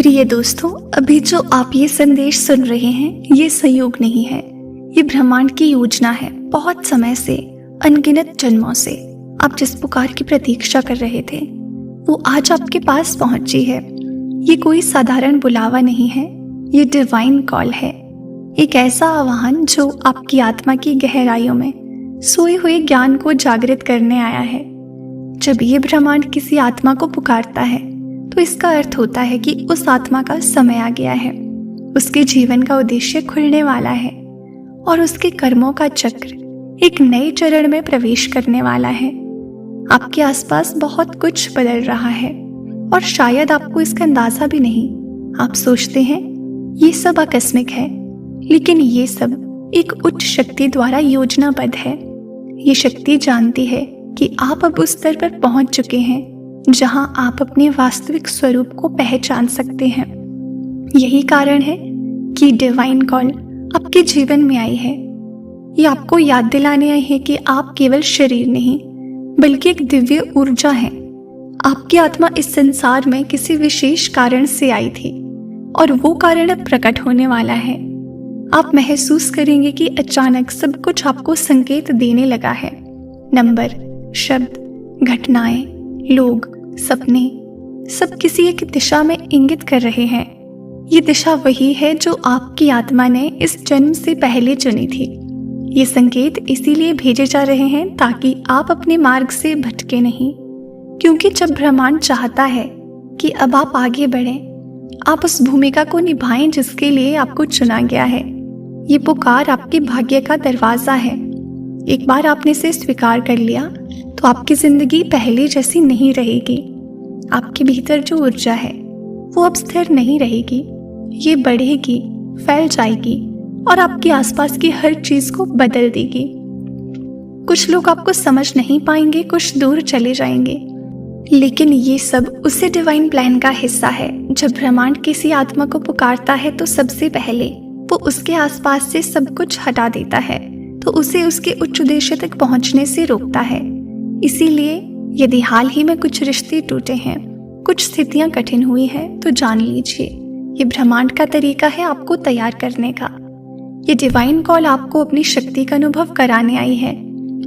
प्रिय दोस्तों, अभी जो आप ये संदेश सुन रहे हैं ये संयोग नहीं है। ये ब्रह्मांड की योजना है। बहुत समय से, अनगिनत जन्मों से आप जिस पुकार की प्रतीक्षा कर रहे थे वो आज आपके पास पहुंची है। ये कोई साधारण बुलावा नहीं है, ये डिवाइन कॉल है। एक ऐसा आह्वान जो आपकी आत्मा की गहराइयों में सोए हुए ज्ञान को जागृत करने आया है। जब ये ब्रह्मांड किसी आत्मा को पुकारता है तो इसका अर्थ होता है कि उस आत्मा का समय आ गया है, उसके जीवन का उद्देश्य खुलने वाला है और उसके कर्मों का चक्र एक नए चरण में प्रवेश करने वाला है। आपके आसपास बहुत कुछ बदल रहा है और शायद आपको इसका अंदाजा भी नहीं। आप सोचते हैं ये सब आकस्मिक है, लेकिन ये सब एक उच्च शक्ति द्वारा योजनाबद्ध है। ये शक्ति जानती है कि आप अब उस स्तर पर पहुंच चुके हैं जहां आप अपने वास्तविक स्वरूप को पहचान सकते हैं। यही कारण है कि डिवाइन कॉल आपके जीवन में आई है। ये आपको याद दिलाने आई है कि आप केवल शरीर नहीं बल्कि एक दिव्य ऊर्जा है। आपकी आत्मा इस संसार में किसी विशेष कारण से आई थी और वो कारण अब प्रकट होने वाला है। आप महसूस करेंगे कि अचानक सब कुछ आपको संकेत देने लगा है। नंबर, शब्द, घटनाएं, लोग, सपने, सब किसी एक दिशा में इंगित कर रहे हैं। ये दिशा वही है जो आपकी आत्मा ने इस जन्म से पहले चुनी थी। ये संकेत इसीलिए भेजे जा रहे हैं ताकि आप अपने मार्ग से भटके नहीं, क्योंकि जब ब्रह्मांड चाहता है कि अब आप आगे बढ़ें, आप उस भूमिका को निभाएं जिसके लिए आपको चुना गया है। ये पुकार आपके भाग्य का दरवाजा है। एक बार आपने इसे स्वीकार कर लिया तो आपकी जिंदगी पहले जैसी नहीं रहेगी। आपके भीतर जो ऊर्जा है वो अब स्थिर नहीं रहेगी, ये बढ़ेगी, फैल जाएगी और आपके आसपास की हर चीज को बदल देगी। कुछ लोग आपको समझ नहीं पाएंगे, कुछ दूर चले जाएंगे, लेकिन ये सब उसी डिवाइन प्लान का हिस्सा है। जब ब्रह्मांड किसी आत्मा को पुकारता है तो सबसे पहले वो उसके आसपास से सब कुछ हटा देता है, तो उसे उसके उच्च उद्देश्य तक पहुंचने से रोकता है। इसीलिए यदि हाल ही में कुछ रिश्ते टूटे हैं, कुछ स्थितियां कठिन हुई हैं, तो जान लीजिए ये ब्रह्मांड का तरीका है आपको तैयार करने का। ये डिवाइन कॉल आपको अपनी शक्ति का अनुभव कराने आई है।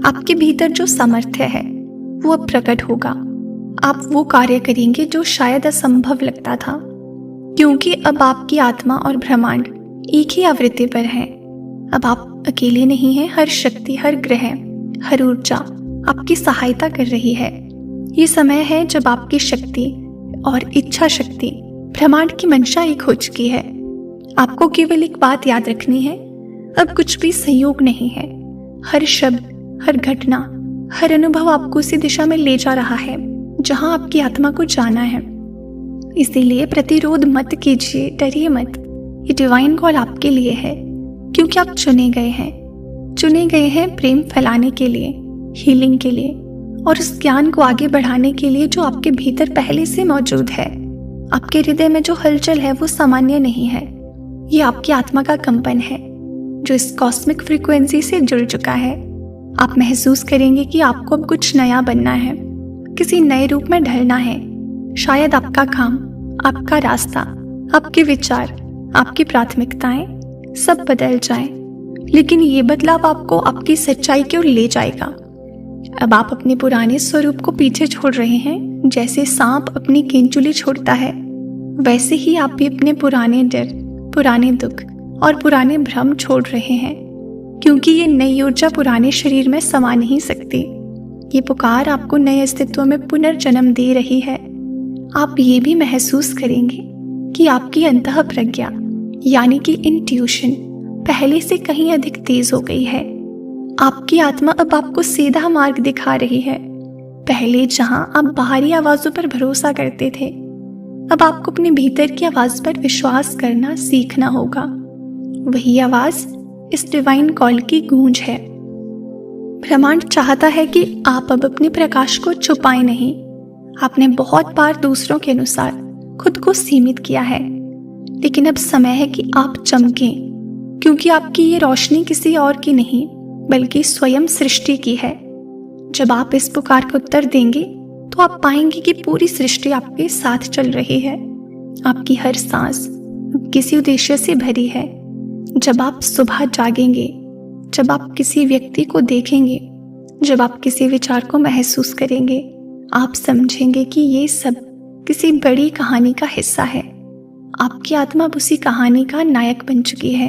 आपके भीतर जो सामर्थ्य है वो अब प्रकट होगा। आप वो कार्य करेंगे जो शायद असंभव लगता था, क्योंकि अब आपकी आत्मा और ब्रह्मांड एक ही आवृत्ति पर है। अब आप अकेले नहीं हैं। हर शक्ति, हर ग्रह, हर ऊर्जा आपकी सहायता कर रही है। ये समय है जब आपकी शक्ति और इच्छा शक्ति ब्रह्मांड की मंशा एक हो चुकी है। आपको केवल एक बात याद रखनी है, अब कुछ भी संयोग नहीं है। हर शब्द, हर घटना, हर अनुभव आपको उसी दिशा में ले जा रहा है जहां आपकी आत्मा को जाना है। इसीलिए प्रतिरोध मत कीजिए, डरिए मत। ये डिवाइन कॉल आपके लिए है, क्योंकि आप चुने गए हैं प्रेम फैलाने के लिए, हीलिंग के लिए और उस ज्ञान को आगे बढ़ाने के लिए जो आपके भीतर पहले से मौजूद है। आपके हृदय में जो हलचल है वो सामान्य नहीं है। ये आपकी आत्मा का कंपन है जो इस कॉस्मिक फ्रीक्वेंसी से जुड़ चुका है। आप महसूस करेंगे कि आपको अब कुछ नया बनना है, किसी नए रूप में ढलना है। शायद आपका काम, आपका रास्ता, आपके विचार, आपकी प्राथमिकताएं सब बदल जाएं, लेकिन ये बदलाव आपको आपकी सच्चाई की ओर ले जाएगा। अब आप अपने पुराने स्वरूप को पीछे छोड़ रहे हैं। जैसे सांप अपनी केंचुली छोड़ता है, वैसे ही आप भी अपने पुराने डर, पुराने दुख और पुराने भ्रम छोड़ रहे हैं, क्योंकि ये नई ऊर्जा पुराने शरीर में समा नहीं सकती। ये पुकार आपको नए अस्तित्व में पुनर्जन्म दे रही है। आप ये भी महसूस करेंगे कि आपकी अंतः प्रज्ञा यानी कि इंट्यूशन पहले से कहीं अधिक तेज हो गई है। आपकी आत्मा अब आपको सीधा मार्ग दिखा रही है। पहले जहां आप बाहरी आवाजों पर भरोसा करते थे, अब आपको अपने भीतर की आवाज पर विश्वास करना सीखना होगा। वही आवाज इस डिवाइन कॉल की गूंज है। ब्रह्मांड चाहता है कि आप अब अपने प्रकाश को छुपाएं नहीं। आपने बहुत बार दूसरों के अनुसार खुद को सीमित किया है, लेकिन अब समय है कि आप चमकें, क्योंकि आपकी ये रोशनी किसी और की नहीं बल्कि स्वयं सृष्टि की है। जब आप इस पुकार का उत्तर देंगे तो आप पाएंगे कि पूरी सृष्टि आपके साथ चल रही है। आपकी हर सांस किसी उद्देश्य से भरी है। जब आप सुबह जागेंगे, जब आप किसी व्यक्ति को देखेंगे, जब आप किसी विचार को महसूस करेंगे, आप समझेंगे कि ये सब किसी बड़ी कहानी का हिस्सा है। आपकी आत्मा उसी कहानी का नायक बन चुकी है।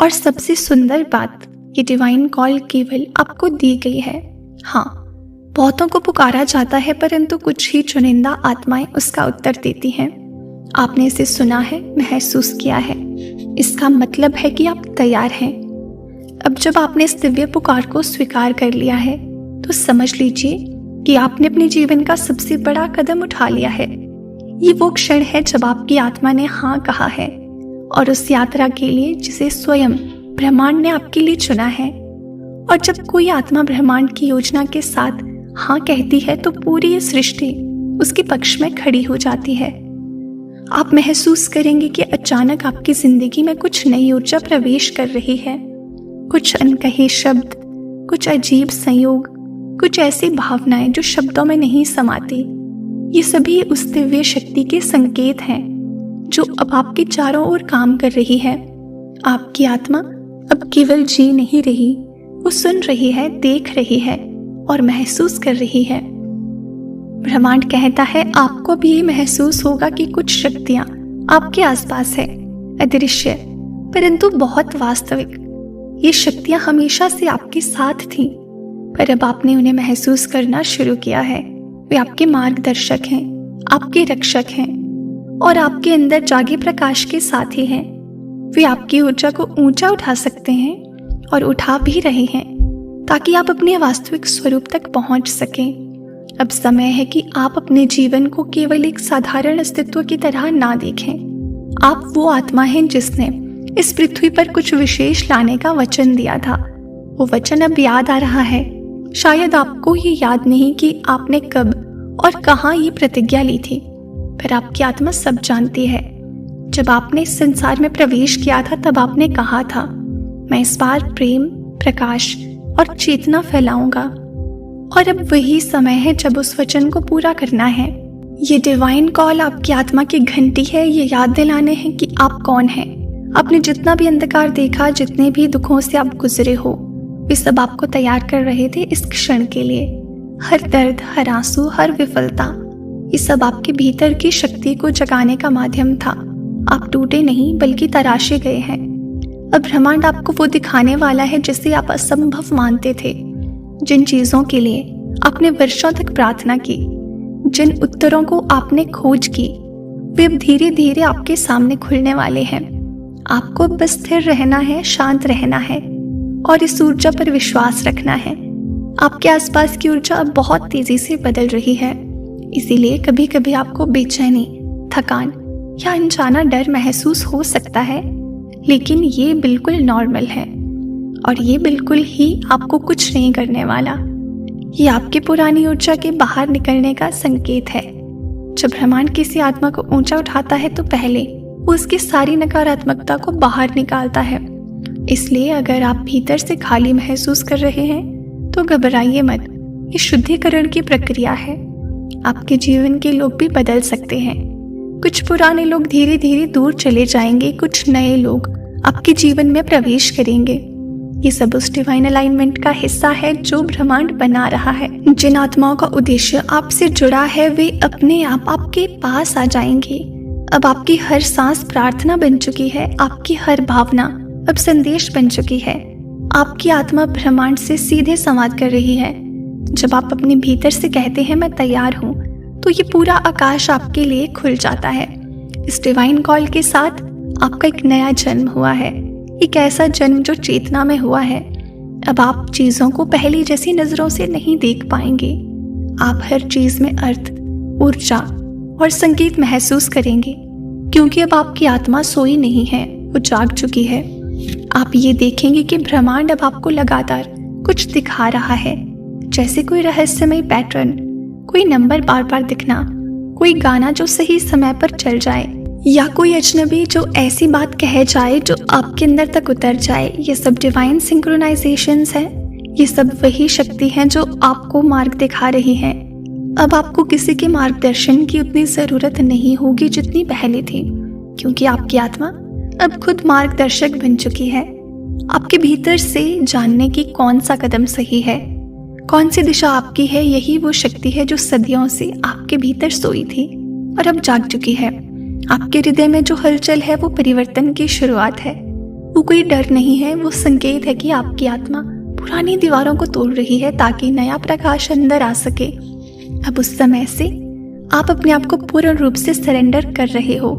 और सबसे सुंदर बात, ये डिवाइन कॉल केवल आपको दी गई है। हाँ, बहुतों को पुकारा जाता है, परंतु कुछ ही चुनिंदा आत्माएं उसका उत्तर देती हैं। आपने इसे सुना है, महसूस किया है, इसका मतलब है कि आप तैयार हैं। अब जब आपने इस दिव्य पुकार को स्वीकार कर लिया है, तो समझ लीजिए कि आपने अपने जीवन का सबसे बड़ा कदम उठा लिया है। ये वो क्षण है जब आपकी आत्मा ने हाँ कहा है, और उस यात्रा के लिए जिसे स्वयं ब्रह्मांड ने आपके लिए चुना है। और जब कोई आत्मा ब्रह्मांड की योजना के साथ हाँ कहती है, तो पूरी ये सृष्टि उसके पक्ष में खड़ी हो जाती है। आप महसूस करेंगे कि अचानक आपकी जिंदगी में कुछ नई ऊर्जा प्रवेश कर रही है। कुछ अनकहे शब्द, कुछ अजीब संयोग, कुछ ऐसी भावनाएं जो शब्दों में नहीं समाती। ये सभी उस दिव्य शक्ति के संकेत हैं जो अब आपके चारों ओर काम कर रही है। आपकी आत्मा अब केवल जी नहीं रही, वो सुन रही है, देख रही है और महसूस कर रही है। ब्रह्मांड कहता है आपको भी ये महसूस होगा कि कुछ शक्तियां आपके आसपास है, अदृश्य परंतु बहुत वास्तविक। ये शक्तियां हमेशा से आपके साथ थीं, पर अब आपने उन्हें महसूस करना शुरू किया है। वे आपके मार्गदर्शक हैं, आपके रक्षक हैं और आपके अंदर जागे प्रकाश के साथी हैं। वे आपकी ऊर्जा को ऊंचा उठा सकते हैं और उठा भी रहे हैं, ताकि आप अपने वास्तविक स्वरूप तक पहुंच सकें। अब समय है कि आप अपने जीवन को केवल एक साधारण अस्तित्व की तरह ना देखें। आप वो आत्मा हैं जिसने इस पृथ्वी पर कुछ विशेष लाने का वचन दिया था। वो वचन अब याद आ रहा है। शायद आपको ये याद नहीं कि आपने कब और कहाँ ये प्रतिज्ञा ली थी, पर आपकी आत्मा सब जानती है। जब आपने इस संसार में प्रवेश किया था, तब आपने कहा था, मैं इस बार प्रेम, प्रकाश और चेतना फैलाऊंगा। और अब वही समय है जब उस वचन को पूरा करना है। ये डिवाइन कॉल आपकी आत्मा की घंटी है, ये याद दिलाने हैं कि आप कौन हैं। आपने जितना भी अंधकार देखा, जितने भी दुखों से आप गुजरे हो, वे सब आपको तैयार कर रहे थे इस क्षण के लिए। हर दर्द, हर आंसू, हर विफलता, ये सब आपके भीतर की शक्ति को जगाने का माध्यम था। आप टूटे नहीं बल्कि तराशे गए हैं। अब ब्रह्मांड आपको वो दिखाने वाला है जिसे आप असंभव मानते थे। जिन चीजों के लिए आपने वर्षों तक प्रार्थना की, जिन उत्तरों को आपने खोज की, वे अब धीरे धीरे आपके सामने खुलने वाले हैं। आपको बस स्थिर रहना है, शांत रहना है और इस ऊर्जा पर विश्वास रखना है। आपके आसपास की ऊर्जा अब बहुत तेजी से बदल रही है, इसीलिए कभी कभी आपको बेचैनी, थकान या अनजाना डर महसूस हो सकता है, लेकिन ये बिल्कुल नॉर्मल है और ये बिल्कुल ही आपको कुछ नहीं करने वाला। ये आपकी पुरानी ऊर्जा के बाहर निकलने का संकेत है। जब ब्रह्मांड किसी आत्मा को ऊंचा उठाता है, तो पहले वो उसकी सारी नकारात्मकता को बाहर निकालता है। इसलिए अगर आप भीतर से खाली महसूस कर रहे हैं, तो घबराइए मत। ये शुद्धिकरण की प्रक्रिया है। आपके जीवन के लोग भी बदल सकते हैं। कुछ पुराने लोग धीरे धीरे दूर चले जाएंगे, कुछ नए लोग आपके जीवन में प्रवेश करेंगे। ये सब उस डिवाइन अलाइनमेंट का हिस्सा है जो ब्रह्मांड बना रहा है। जिन आत्माओं का उद्देश्य आपसे जुड़ा है, वे अपने आप आपके पास आ जाएंगे। अब आपकी हर सांस प्रार्थना बन चुकी है, आपकी हर भावना अब संदेश बन चुकी है। आपकी आत्मा ब्रह्मांड से सीधे संवाद कर रही है। जब आप अपने भीतर से कहते हैं मैं तैयार हूँ, तो ये पूरा आकाश आपके लिए खुल जाता है। इस डिवाइन कॉल के साथ आपका एक नया जन्म हुआ है, एक ऐसा जन्म जो चेतना में हुआ है। अब आप चीजों को पहली जैसी नजरों से नहीं देख पाएंगे। आप हर चीज में अर्थ, ऊर्जा और संकेत महसूस करेंगे, क्योंकि अब आपकी आत्मा सोई नहीं है, वो जाग चुकी है। आप ये देखेंगे कि ब्रह्मांड अब आपको लगातार कुछ दिखा रहा है, जैसे कोई रहस्यमय पैटर्न, कोई नंबर बार बार दिखना, कोई गाना जो सही समय पर चल जाए, या कोई अजनबी जो ऐसी बात कह जाए जो आपके अंदर तक उतर जाए। ये सब डिवाइन सिंक्रोनाइजेशंस हैं। ये सब वही शक्ति हैं जो आपको मार्ग दिखा रही हैं। अब आपको किसी के मार्गदर्शन की उतनी जरूरत नहीं होगी जितनी पहले थी, क्योंकि आपकी आत्मा अब खुद मार्गदर्शक बन चुकी है। आपके भीतर से जानने की कौन सा कदम सही है, कौन सी दिशा आपकी है, यही वो शक्ति है जो सदियों से आपके भीतर सोई थी और अब जाग चुकी है। आपके हृदय में जो हलचल है वो परिवर्तन की शुरुआत है। वो कोई डर नहीं है, वो संकेत है कि आपकी आत्मा पुरानी दीवारों को तोड़ रही है ताकि नया प्रकाश अंदर आ सके। अब उस समय से आप अपने आप को पूर्ण रूप से सरेंडर कर रहे हो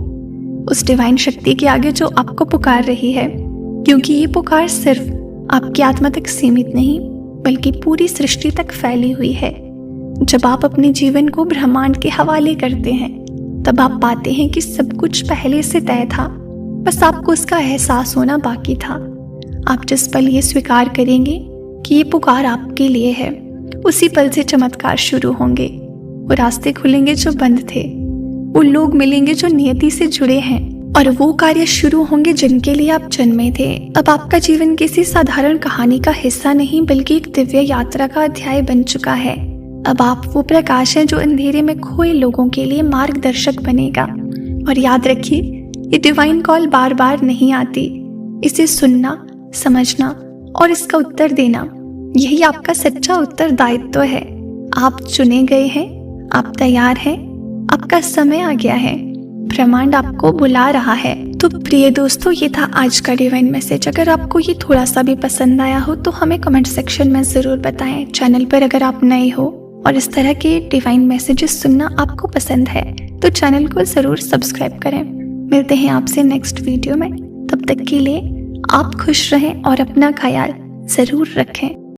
उस डिवाइन शक्ति के आगे जो आपको पुकार रही है, क्योंकि ये पुकार सिर्फ आपकी आत्मा तक सीमित नहीं बल्कि पूरी सृष्टि तक फैली हुई है। जब आप अपने जीवन को ब्रह्मांड के हवाले करते हैं तब आप पाते हैं कि सब कुछ पहले से तय था, बस आपको उसका एहसास होना बाकी था। आप जिस पल ये स्वीकार करेंगे कि ये पुकार आपके लिए है, उसी पल से चमत्कार शुरू होंगे। वो रास्ते खुलेंगे जो बंद थे, वो लोग मिलेंगे जो नियति से जुड़े हैं, और वो कार्य शुरू होंगे जिनके लिए आप जन्मे थे। अब आपका जीवन किसी साधारण कहानी का हिस्सा नहीं बल्कि एक दिव्य यात्रा का अध्याय बन चुका है। अब आप वो प्रकाश हैं जो अंधेरे में खोए लोगों के लिए मार्गदर्शक बनेगा। और याद रखिए, ये डिवाइन कॉल बार बार नहीं आती। इसे सुनना, समझना और इसका उत्तर देना, यही आपका सच्चा उत्तरदायित्व है। आप चुने गए हैं, आप तैयार हैं, आपका समय आ गया है, ब्रह्मांड आपको बुला रहा है। तो प्रिय दोस्तों, ये था आज का डिवाइन मैसेज। अगर आपको ये थोड़ा सा भी पसंद आया हो तो हमें कमेंट सेक्शन में ज़रूर बताएं। चैनल पर अगर आप नए हो और इस तरह के डिवाइन मैसेजेस सुनना आपको पसंद है तो चैनल को ज़रूर सब्सक्राइब करें। मिलते हैं आपसे नेक्स्ट वीडियो में। तब तक के लिए आप खुश रहें और अपना ख्याल ज़रूर रखें।